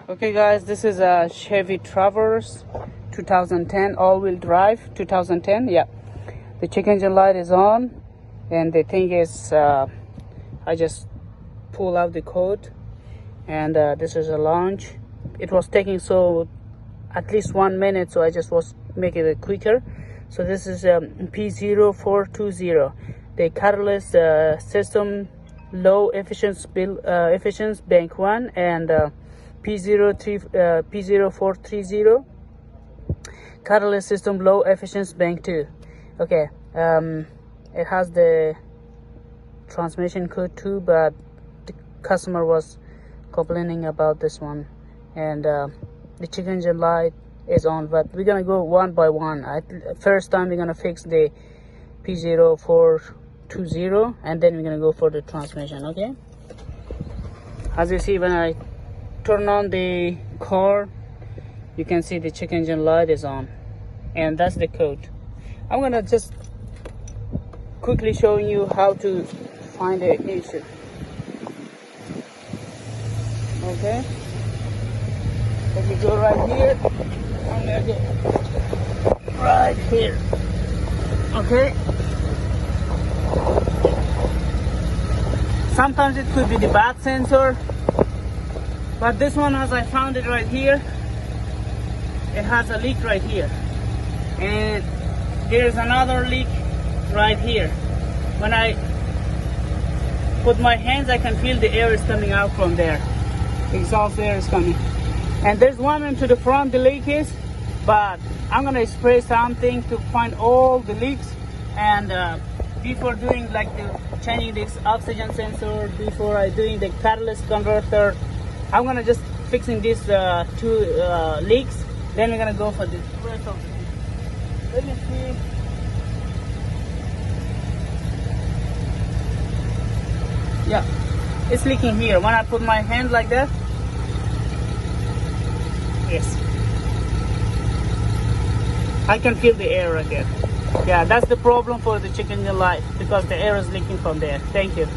Okay guys, this is a Chevy Travers 2010 all-wheel drive 2010. Yeah, the check engine light is on, and the thing is I just pull out the code, and this is a launch. It was taking at least 1 minute, so I just was making it quicker. So this is P0420, the catalyst system low efficiency bank 1, and P0430 catalyst system low efficiency bank 2. Okay, it has the transmission code too, but the customer was complaining about this one, and the check engine light is on, but we're gonna go one by one. First time we're gonna fix the P0420, and then we're gonna go for the transmission. Okay, as you see, when I turn on the car, you can see the check engine light is on, and that's the code. I'm gonna just quickly show you how to find the issue. Okay, if you go right here, I'm gonna go right here. Okay, sometimes it could be the back sensor, but this one, as I found it right here, it has a leak right here, and there's another leak right here. When I put my hands, I can feel the air is coming out from there. Exhaust air is coming, and there's one into the front, the leak is, but I'm gonna spray something to find all the leaks, and before doing like changing this oxygen sensor, before I doing the catalyst converter, I'm gonna just fixing these two leaks, then we're gonna go for the rest of it. Let me see. Yeah, it's leaking here. When I put my hand like that, yes, I can feel the air right there. Yeah, that's the problem for the check engine light, because the air is leaking from there. Thank you.